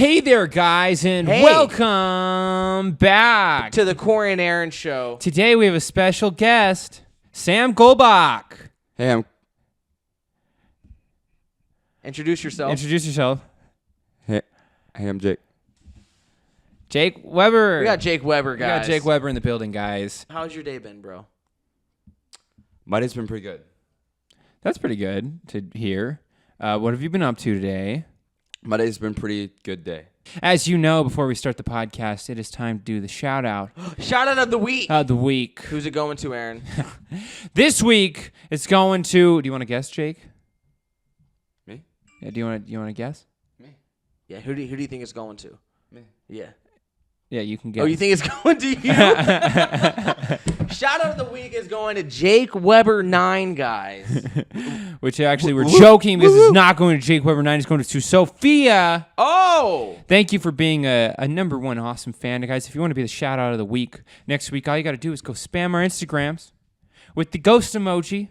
Hey there, guys, and welcome back to the Corey and Aaron Show. Today we have a special guest, Sam Golbach. Hey, Introduce yourself. Hey, I'm Jake. Jake Weber. We got Jake Weber, guys. We got Jake Weber in the building, guys. How's your day been, bro? My day's been pretty good. That's pretty good to hear. What have you been up to today? My day's been pretty good day. As you know, before we start the podcast, it is time to do the shout-out. Shout-out of the week. Who's it going to, Aaron? This week, it's going to... Do you want to guess, Jake? Me? Yeah, do you want to guess? Me. Yeah, who do you think it's going to? Me. Yeah. Yeah, you can guess. Oh, you think it's going to you? Shout-out of the week is going to Jake Weber 9, guys. Which actually we're joking because it's not going to Jake Weber 9. It's going to Sophia. Oh! Thank you for being a number one awesome fan. Guys, if you want to be the shout out of the week next week, all you got to do is go spam our Instagrams with the ghost emoji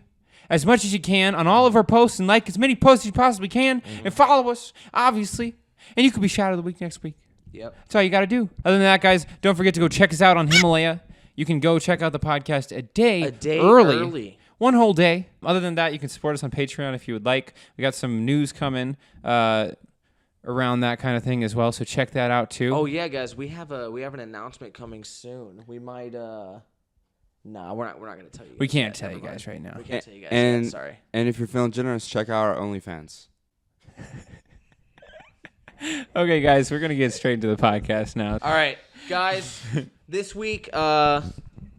as much as you can on all of our posts and like as many posts as you possibly can and follow us, obviously. And you could be shout out of the week next week. Yep. That's all you got to do. Other than that, guys, don't forget to go check us out on Himalaya. You can go check out the podcast a day early. One whole day. Other than that, you can support us on Patreon if you would like. We got some news coming around that kind of thing as well, so check that out too. Oh yeah, guys, we have an announcement coming soon. We might we're not going to tell you guys. We can't tell you guys right now. We can't tell you guys and, yet, sorry. And if you're feeling generous, check out our OnlyFans. Okay, guys, we're going to get straight into the podcast now. All right, guys, this week we're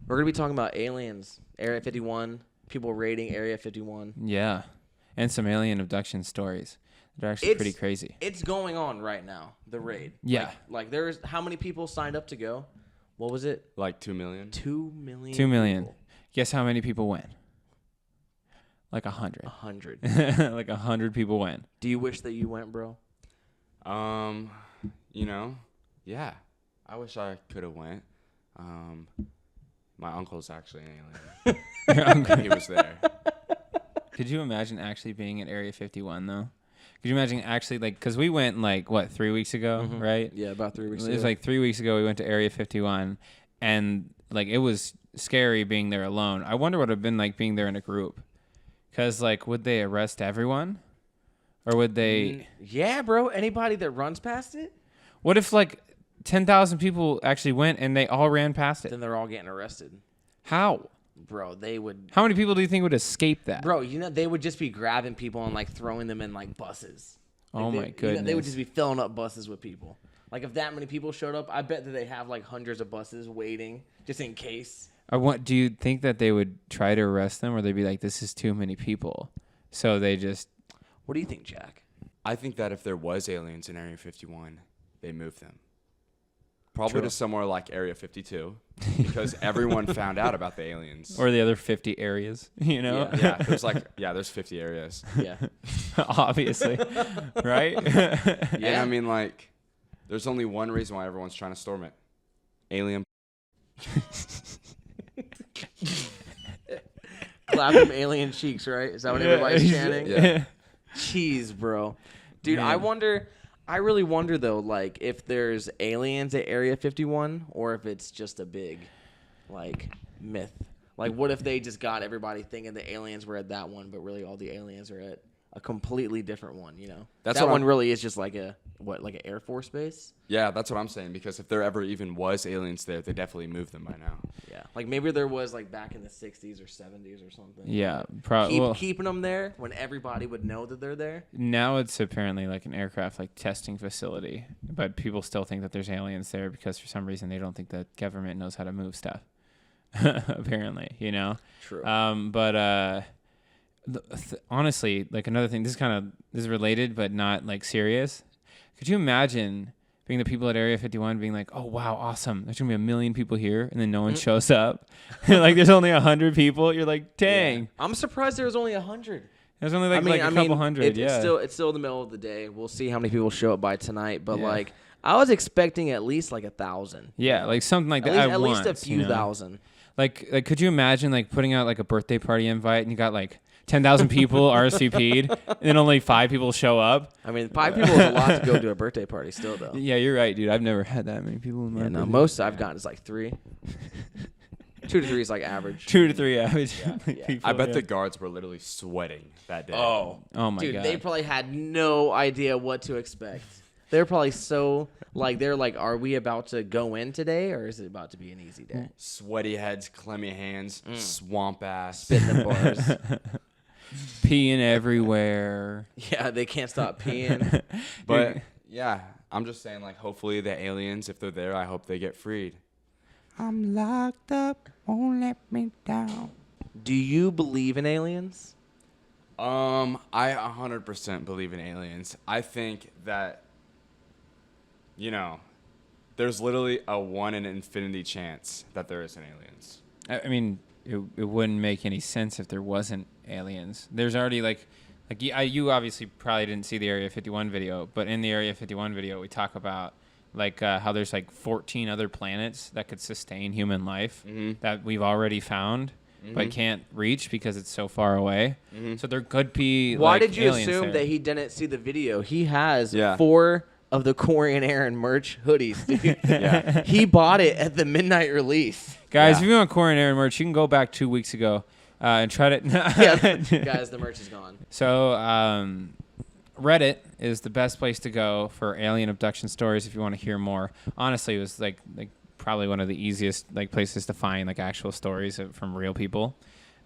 going to be talking about aliens, Area 51, people raiding Area 51. Yeah, and some alien abduction stories. They're actually pretty crazy. It's going on right now, the raid. Yeah. Like there's how many people signed up to go? What was it? Like 2 million? 2 million. 2 million. People. Guess how many people went? Like 100. 100. Like 100 people went. Do you wish that you went, bro? Yeah. I wish I could have went. My uncle's actually an alien. Your uncle. He was there. Could you imagine actually being at Area 51 though? Could you imagine actually because we went 3 weeks ago, right? Yeah, about 3 weeks It ago. was 3 weeks ago we went to Area 51 and it was scary being there alone. I wonder what it would have been like being there in a group. Because would they arrest everyone? Or would they... Yeah, bro. Anybody that runs past it? What if 10,000 people actually went and they all ran past it? Then they're all getting arrested. How? Bro, they would... How many people do you think would escape that? Bro, they would just be grabbing people and throwing them in buses. Oh my goodness. They would just be filling up buses with people. If that many people showed up, I bet that they have hundreds of buses waiting just in case. Do you think that they would try to arrest them or they'd be like, this is too many people? So they just... What do you think, Jack? I think that if there was aliens in Area 51, they moved them. Probably to somewhere like Area 52, because everyone found out about the aliens. Or the other 50 areas, Yeah, there's 50 areas. Yeah. Obviously. Right? Yeah. And I mean, there's only one reason why everyone's trying to storm it. Alien. Clap them alien cheeks, right? Is that what everybody's chanting? Yeah. Jeez, bro. Dude, Man. I really wonder, though, if there's aliens at Area 51 or if it's just a big, myth. What if they just got everybody thinking the aliens were at that one, but really all the aliens are at a completely different one, That's that what one really is just an Air Force base? Yeah, that's what I'm saying, because if there ever even was aliens there, they definitely moved them by now. Yeah. Maybe there was, back in the 60s or 70s or something. Yeah. Probably. Keeping them there when everybody would know that they're there? Now it's apparently an aircraft testing facility, but people still think that there's aliens there because for some reason they don't think the government knows how to move stuff. Apparently, True. Honestly, another thing. This is related, but not serious. Could you imagine being the people at Area 51 being like, "Oh wow, awesome! There's gonna be 1 million people here," and then no one shows up. There's only 100 people. You're like, "Dang!" Yeah. I'm surprised there was only 100. There's only a couple hundred. It's still the middle of the day. We'll see how many people show up by tonight. But I was expecting at least 1,000. Yeah, something like that. At least a few thousand. Could you imagine putting out a birthday party invite and you got 10,000 people RSVP'd, and then only 5 people show up. I mean, 5 people is a lot to go to a birthday party still, though. Yeah, you're right, dude. I've never had that many people in my birthday. Most I've gotten is like 3. 2 to 3 is like average. 2 to 3 average. Yeah. People, I bet the guards were literally sweating that day. Oh my Dude, god. they probably had no idea what to expect. They're probably so they're like, are we about to go in today, or is it about to be an easy day? Sweaty heads, clammy hands, swamp ass. Spitting in bars. Peeing everywhere. Yeah, they can't stop peeing. But yeah, I'm just saying, like, hopefully the aliens, if they're there, I hope they get freed. I'm locked up, won't let me down. Do you believe in aliens? I 100% believe in aliens. I think that, there's literally a 1 in infinity chance that there isn't aliens. I mean, it wouldn't make any sense if there wasn't aliens. There's already you obviously probably didn't see the Area 51 video, but in the Area 51 video we talk about how there's 14 other planets that could sustain human life that we've already found but can't reach because it's so far away. So there could be. Why did you aliens assume there. that he didn't see the video? He has 4 of the Corey and Aaron merch hoodies, dude. Yeah. He bought it at the midnight release. Guys, Yeah. if you want Corey and Aaron merch, you can go back 2 weeks ago and try to. Guys, the merch is gone. So Reddit is the best place to go for alien abduction stories if you want to hear more. Honestly, it was like probably one of the easiest places to find actual stories from real people.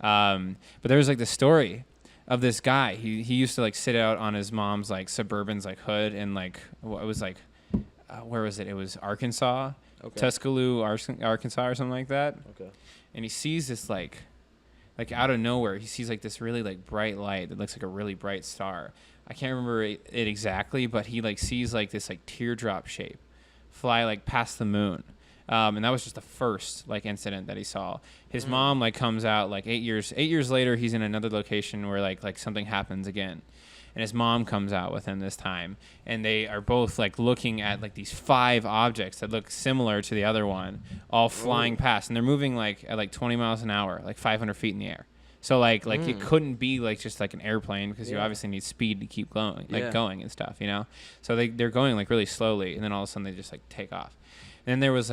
But there was this story of this guy. He used to sit out on his mom's Suburban's hood in it was where was it? It was Arkansas, Tuscaloosa, Arkansas or something like that. Okay. And he sees this out of nowhere, he sees this really bright light that looks like a really bright star. I can't remember it exactly, but he sees this teardrop shape fly past the moon. And that was just the first incident that he saw. His mom comes out 8 years later. He's in another location where something happens again, and his mom comes out with him this time, and they are both looking at these 5 objects that look similar to the other one, all flying past, and they're moving at 20 miles an hour, 500 feet in the air. So it couldn't be just an airplane because you obviously need speed to keep going, going and stuff, So they're going really slowly, and then all of a sudden they just take off. And then there was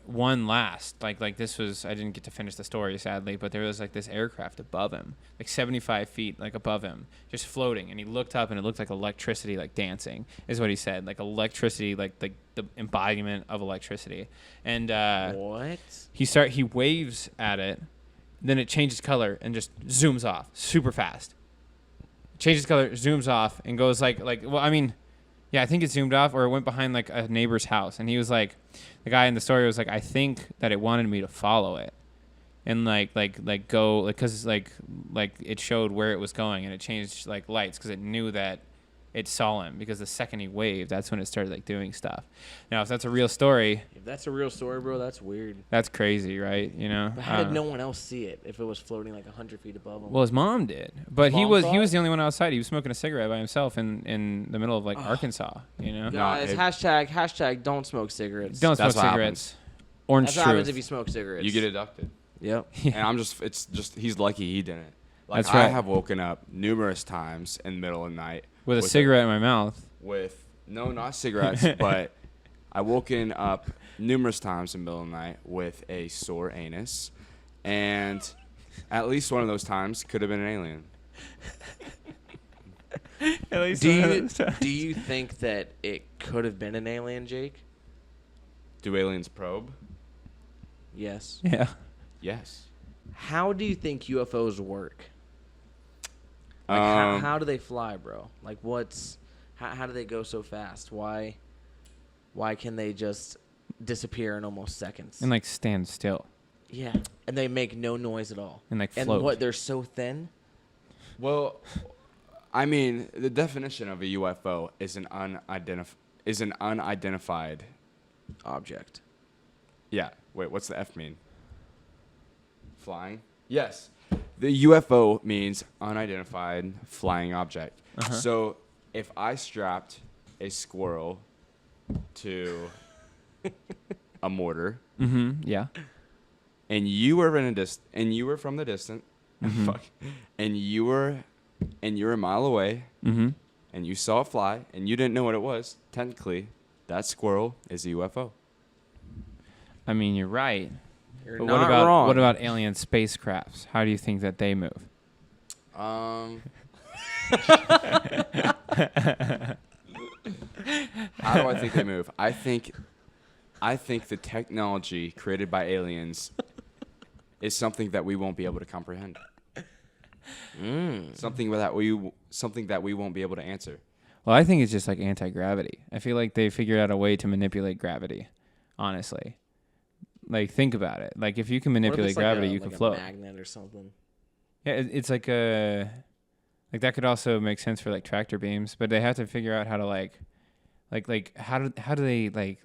one last this was, I didn't get to finish the story sadly, but there was this aircraft above him, 75 feet above him, just floating, and he looked up and it looked like electricity dancing is what he said, electricity, the embodiment of electricity. And What? he waves at it, then it changes color and just zooms off super fast. Changes color, zooms off, and goes well, I mean, yeah, I think it zoomed off, or it went behind a neighbor's house, and he was the guy in the story was I think that it wanted me to follow it, and go because it showed where it was going, and it changed lights because it knew that it saw him, because the second he waved, that's when it started doing stuff. Now, if that's a real story, If that's a real story, bro, that's weird. that's crazy, right? But how did no one else see it if it was floating 100 feet above him? Well, his mom did, but His he mom was saw he it? was the only one outside. He was smoking a cigarette by himself in the middle of Arkansas. Guys, hashtag don't smoke cigarettes. Don't smoke That's what cigarettes. Orange That's what happens truth. if you smoke cigarettes. You get abducted. Yep. And it's just, he's lucky he didn't. That's I right. have woken up numerous times in the middle of the night. With a cigarette in my mouth. No, not cigarettes, but I woken up numerous times in the middle of the night with a sore anus. And at least one of those times could have been an alien. At least Do you think that it could have been an alien, Jake? Do aliens probe? Yes. Yeah. Yes. How do you think UFOs work? How do they fly, bro? How do they go so fast? Why can they just disappear in almost seconds? And stand still. Yeah, and they make no noise at all. And And float. what? They're so thin. Well, I mean, the definition of a UFO is an unidentified Object. Yeah. Wait, what's the F mean? Flying? Yes. The UFO means unidentified flying object. Uh-huh. So if I strapped a squirrel to a mortar Mm-hmm. Yeah. and you were from the distance Fuck. And you were a mile away, Mm-hmm. and you saw it fly, and you didn't know what it was. Technically, that squirrel is a UFO. I mean, you're right. You're But not wrong. what about alien spacecrafts? How do you think that they move? How do I think they move? I think the technology created by aliens is something that we won't be able to comprehend. Something that we won't be able to answer. Well, I think it's just like anti-gravity. I feel like they figured out a way to manipulate gravity, honestly. Like, think about it. Like, if you can manipulate gravity, you can float. A magnet or something. Yeah, it's like a... Like, that could also make sense for, like, tractor beams, but they have to figure out how to, how do they,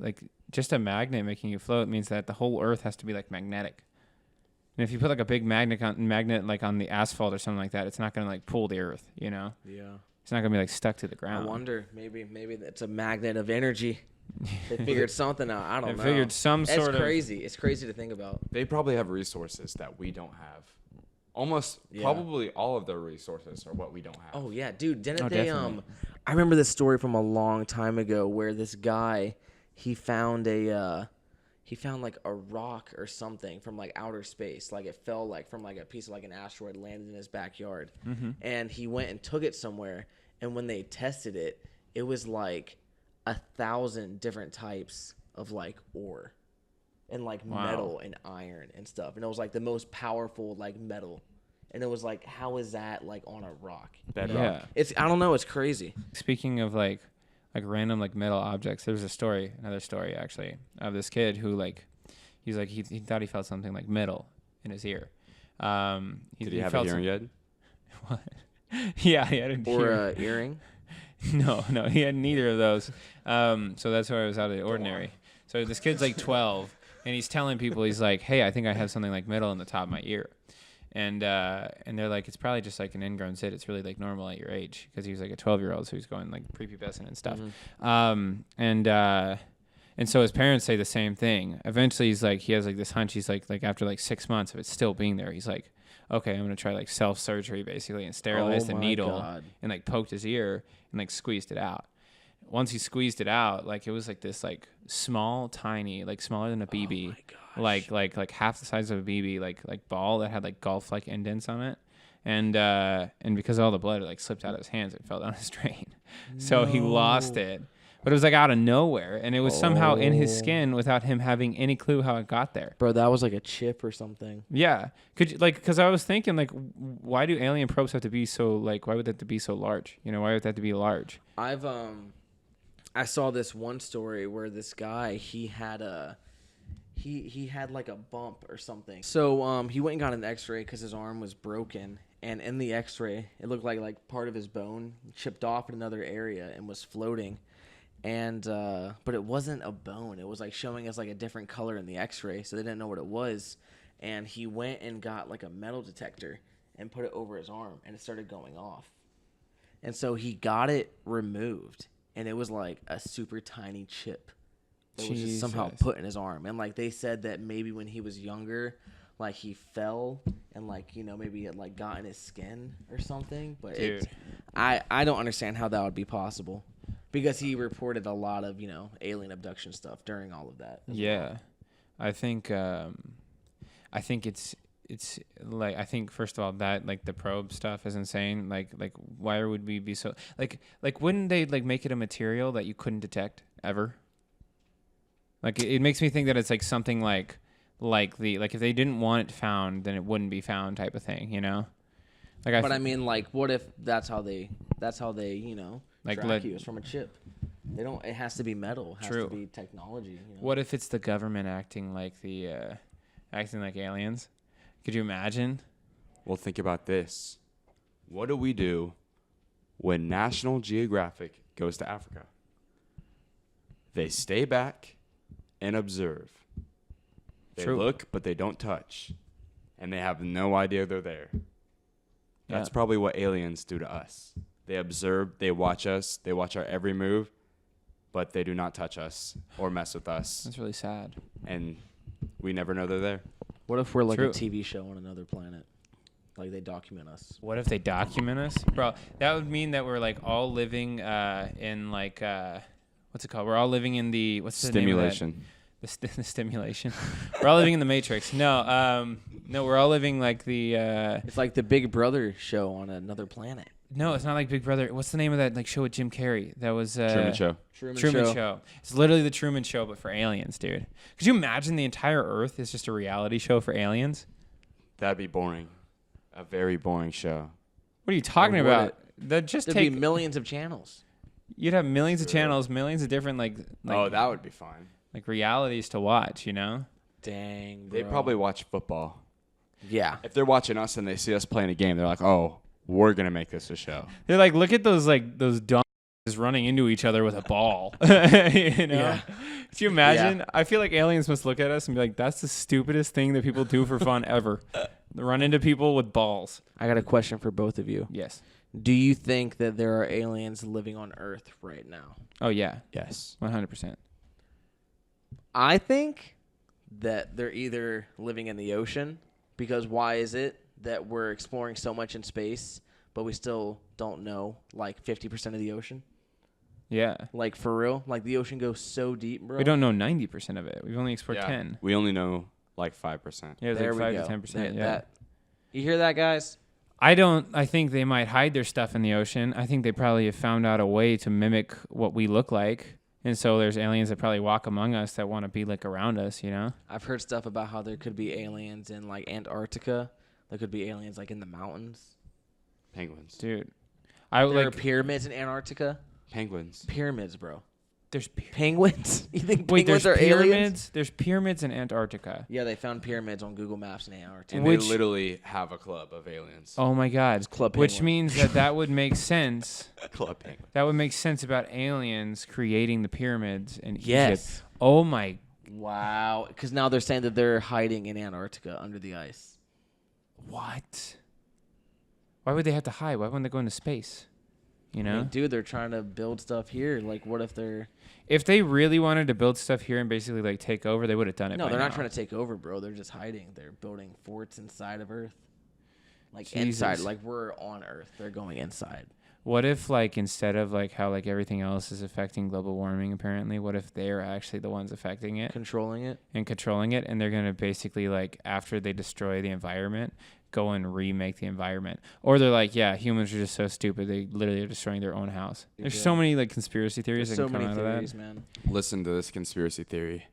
just a magnet making you float means that the whole Earth has to be, like, magnetic. And if you put, like, a big magnet, on the asphalt or something like that, it's not going to, like, pull the Earth, you know? Yeah. It's not going to be, like, stuck to the ground. I wonder. Maybe it's a magnet of energy. They figured something out. I don't know. They figured some sort of... It's crazy. It's crazy to think about. They probably have resources that we don't have. Probably all of their resources are what we don't have. Oh yeah, dude. Didn't they? Definitely. I remember this story from a long time ago where this guy, he found like a rock or something from like outer space. Like it fell like from like a piece of like an asteroid, landed in his backyard, and he went and took it somewhere. And when they tested it, it was like 1,000 different types of like ore. And like metal and iron and stuff, and it was like the most powerful like metal, and it was like, how is that like on a rock? Yeah. I don't know, it's crazy. Speaking of like random like metal objects, there's another story actually of this kid who he thought he felt something like metal in his ear. Did he have a hearing yet? What? Yeah, he had a Or an earring. No, he had neither of those. So that's why I was out of the ordinary. So this kid's like 12. And he's telling people, he's like, hey, I think I have something like metal in the top of my ear. And they're like, it's probably just like an ingrown zit. It's really like normal at your age. Because he was like a 12-year-old, so he's going like prepubescent and stuff. And so his parents say the same thing. Eventually, he has like this hunch. He's like after like 6 months of it still being there, he's like, okay, I'm going to try like self-surgery basically and sterilize the needle. And like poked his ear and like squeezed it out. Once he squeezed it out, like it was like this like small, tiny, like smaller than a BB, like half the size of a BB, like ball that had like golf like indents on it, and because all the blood like slipped out of his hands, it fell down his drain, so he lost it. But it was like out of nowhere, and it was somehow in his skin without him having any clue how it got there. Bro, that was like a chip or something. Yeah, because I was thinking like, why do alien probes have to be so like? Why would that have to be so large? You know, why would that have to be large? I saw this one story where this guy, he had like a bump or something. So he went and got an x-ray because his arm was broken. And in the x-ray, it looked like part of his bone chipped off in another area and was floating. And but it wasn't a bone. It was like showing us like a different color in the x-ray. So they didn't know what it was. And he went and got like a metal detector and put it over his arm. And it started going off. And so he got it removed. And it was like a super tiny chip that was just somehow put in his arm. And like they said that maybe when he was younger, like he fell and like, you know, maybe it like got in his skin or something. But I don't understand how that would be possible, because he reported a lot of, you know, alien abduction stuff during all of that. Yeah, I think it's like, I think first of all that like the probe stuff is insane. Like why would we be so like wouldn't they like make it a material that you couldn't detect ever? Like it makes me think that it's like something like if they didn't want it found, then it wouldn't be found type of thing, you know? But I mean, like, what if that's how they you know, like track you? It's from a chip. They don't. It has to be metal. It has to be technology. You know? What if it's the government acting like aliens? Could you imagine? Well, think about this. What do we do when National Geographic goes to Africa? They stay back and observe. They look, but they don't touch. And they have no idea they're there. That's probably what aliens do to us. They observe, they watch us, they watch our every move, but they do not touch us or mess with us. That's really sad. And we never know they're there. What if we're like a TV show on another planet? Like they document us. What if they document us, bro? That would mean that we're like all living in like what's it called? We're all living in the Stimulation. The stimulation. We're all living in the Matrix. No, we're all living like the. It's like the Big Brother show on another planet. No, it's not like Big Brother. What's the name of that like show with Jim Carrey? That was Truman Show. Truman Show. It's literally the Truman Show, but for aliens, dude. Could you imagine the entire Earth is just a reality show for aliens? That'd be boring. A very boring show. What are you talking about? That just There'd be millions of channels. You'd have millions of channels, millions of different like oh, that would be fine. Like realities to watch, you know? Dang, bro. They probably watch football. Yeah. If they're watching us and they see us playing a game, they're like, "Oh, we're gonna make this a show." They're like, look at those dumb running into each other with a ball. You know? Yeah. Could you imagine? Yeah. I feel like aliens must look at us and be like, that's the stupidest thing that people do for fun ever. They run into people with balls. I got a question for both of you. Yes. Do you think that there are aliens living on Earth right now? Oh, yeah. Yes. 100%. I think that they're either living in the ocean, because why is it that we're exploring so much in space, but we still don't know like 50% of the ocean? Yeah. Like for real? Like the ocean goes so deep, bro. We don't know 90% of it. We've only explored 10. We only know like 5%. Yeah, there like we 5 go. to 10%. Yeah. You hear that, guys? I think they might hide their stuff in the ocean. I think they probably have found out a way to mimic what we look like. And so there's aliens that probably walk among us that want to be like around us, you know? I've heard stuff about how there could be aliens in like Antarctica. There could be aliens like in the mountains. Penguins. Dude. There are pyramids in Antarctica. Penguins. Pyramids, bro. There's penguins? You think Wait, penguins there's are pyramids? aliens? There's pyramids in Antarctica. Yeah, they found pyramids on Google Maps in Antarctica. And they literally have a club of aliens. Oh my God. It's Club Which Penguin. means that would make sense. Club Penguin. That would make sense about aliens creating the pyramids in Yes. Egypt. Oh my. Wow. Because now they're saying that they're hiding in Antarctica under the ice. What? Why would they have to hide? Why wouldn't they go into space? You know? I mean, dude, they're trying to build stuff here. Like, what if they're... If they really wanted to build stuff here and basically like take over, they would have done it. No, they're now. not trying to take over, bro. They're just hiding. They're building forts inside of Earth. Like Jesus. inside. Like we're on Earth. They're going inside. What if like instead of like how like everything else is affecting global warming apparently, what if they're actually the ones affecting it Controlling it. and they're going to basically like after they destroy the environment, go and remake the environment. Or they're like, yeah, humans are just so stupid. They literally are destroying their own house. There's so many like conspiracy theories There's that so can come many out theories, of that. man. Listen to this conspiracy theory.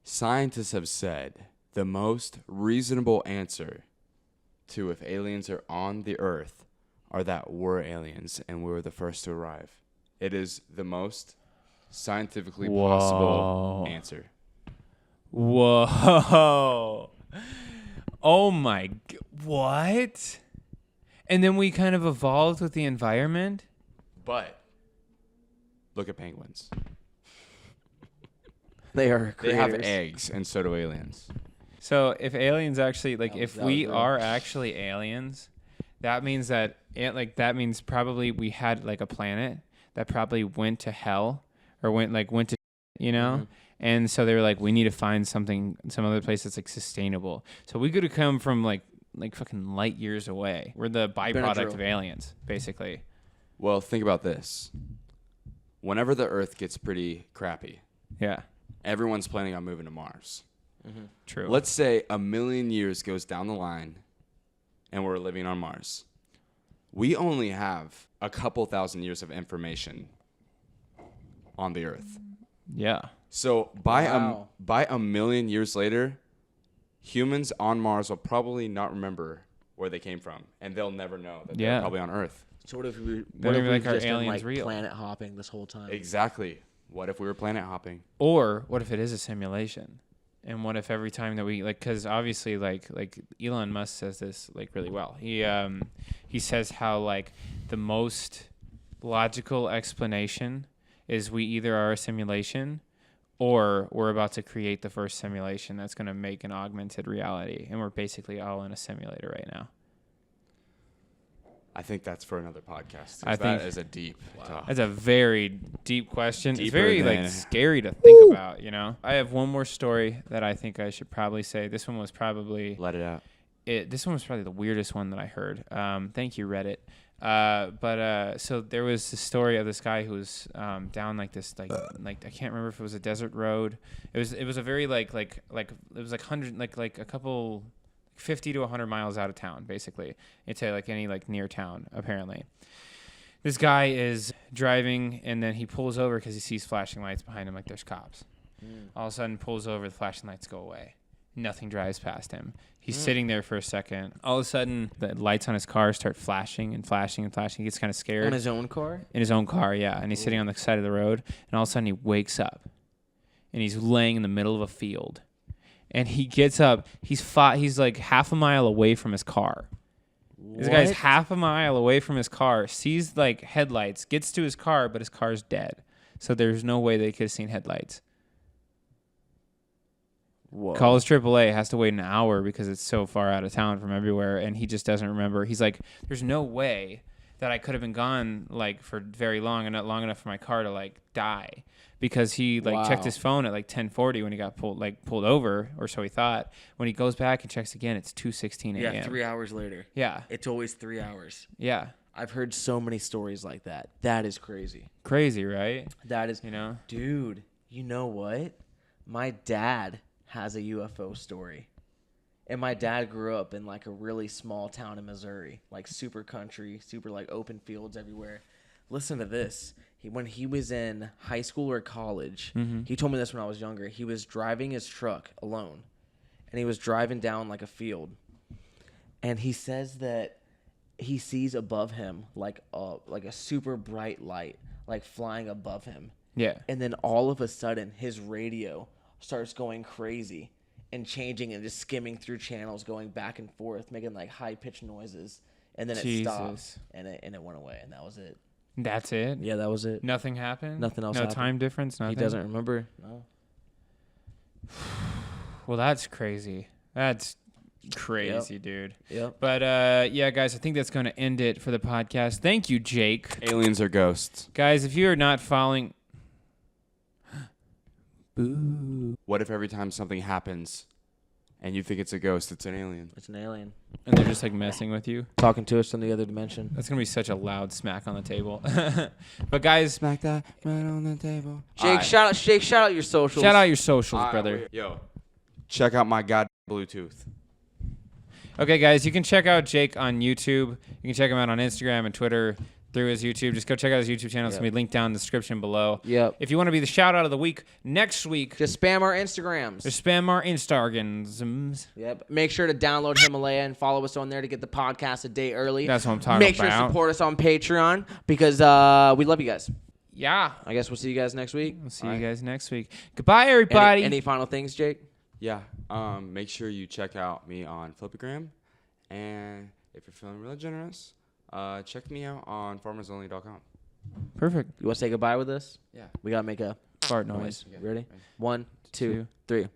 Scientists have said the most reasonable answer to if aliens are on the Earth are that we're aliens and we're the first to arrive. It is the most scientifically possible answer. Whoa. Oh my. What? And then we kind of evolved with the environment? But look at penguins. They are They creators. have eggs, and so do aliens. So if aliens actually like That if was we real. are actually aliens, that means that probably we had like a planet that probably went to hell or went to you know? Mm-hmm. And so they were like, we need to find some other place that's like sustainable. So we could have come from like fucking light years away. We're the byproduct Benadryl. of aliens, basically. Well, think about this. Whenever the Earth gets pretty crappy, Yeah. everyone's planning on moving to Mars. True. Let's say 1,000,000 years goes down the line and we're living on Mars. We only have a couple thousand years of information on the Earth. Yeah. So by Wow. by 1,000,000 years later, humans on Mars will probably not remember where they came from, and they'll never know that Yeah. they're probably on Earth. So what if we? Don't What if even we've like our just been aliens like real. planet hopping this whole time? Exactly. What if we were planet hopping? Or what if it is a simulation? And what if every time that we because obviously like Elon Musk says this like really well. He says how like the most logical explanation is we either are a simulation or we're about to create the first simulation that's going to make an augmented reality, and we're basically all in a simulator right now. I think that's for another podcast. I think- that is a deep talk. That's a very deep question. It's Deeper very than- like scary to think about, you know. I have one more story that I think I should probably say. This one was probably Let it out. This one was probably the weirdest one that I heard. Thank you, Reddit. So there was this story of this guy who was down like this like I can't remember if it was a desert road. It was a very like it was like 100 like a couple 50 to 100 miles out of town basically into like any like near town apparently. This guy is driving and then he pulls over because he sees flashing lights behind him like there's cops. All of a sudden pulls over, the flashing lights go away. Nothing drives past him. He's sitting there for a second. All of a sudden, the lights on his car start flashing and flashing and flashing. He gets kind of scared. On his own car? In his own car, yeah. And he's sitting on the side of the road. And all of a sudden, he wakes up. And he's laying in the middle of a field. And he gets up. He's like half a mile away from his car. This guy's half a mile away from his car, sees like headlights, gets to his car, but his car's dead. So there's no way they could have seen headlights. Whoa. Calls AAA, has to wait an hour because it's so far out of town from everywhere, and he just doesn't remember. He's like, there's no way that I could have been gone like for very long and not long enough for my car to like die, because he like checked his phone at like 10:40 when he got pulled over, or so he thought. When he goes back and checks again, it's 2:16 a.m. Yeah, 3 hours later. Yeah. It's always 3 hours. Yeah. I've heard so many stories like that. That is crazy. Crazy, right? That is, Dude, you know what? My dad has a UFO story. And my dad grew up in like a really small town in Missouri, like super country, super like open fields everywhere. Listen to this. When he was in high school or college, he told me this when I was younger. He was driving his truck alone, and he was driving down like a field. And he says that he sees above him like a super bright light, like flying above him. Yeah. And then all of a sudden, his radio starts going crazy and changing and just skimming through channels, going back and forth, making like high pitched noises, and then it stopped and it went away, and that was it. That's it? Yeah, that was it. Nothing happened? Nothing else No happened. time difference? Nothing? He doesn't remember. No. Well, that's crazy. That's crazy, dude. Yep. But yeah, guys, I think that's going to end it for the podcast. Thank you, Jake. Aliens or ghosts? Guys, if you are not following... Boo. What if every time something happens and you think it's a ghost, it's an alien? It's an alien. And they're just like messing with you? Talking to us from the other dimension. That's going to be such a loud smack on the table. But guys... Smack that right on the table. Jake, shout out your socials. Shout out your socials, brother. Yo, check out my god Bluetooth. Okay, guys, you can check out Jake on YouTube. You can check him out on Instagram and Twitter through his YouTube. Just go check out his YouTube channel. It's going to be linked down in the description below. Yep. If you want to be the shout-out of the week, next week, Just spam our Instagrams. just spam our Instargans. Yep. Make sure to download Himalaya and follow us on there to get the podcast a day early. That's what I'm talking Make sure about. to support us on Patreon because we love you guys. Yeah. I guess we'll see you guys next week. We'll see you guys next week. Goodbye, everybody. Any final things, Jake? Yeah. Make sure you check out me on Flipagram. And if you're feeling really generous, check me out on farmersonly.com. Perfect. You want to say goodbye with us? Yeah. We got to make a Fart noise. Ready? 1, 2, 3.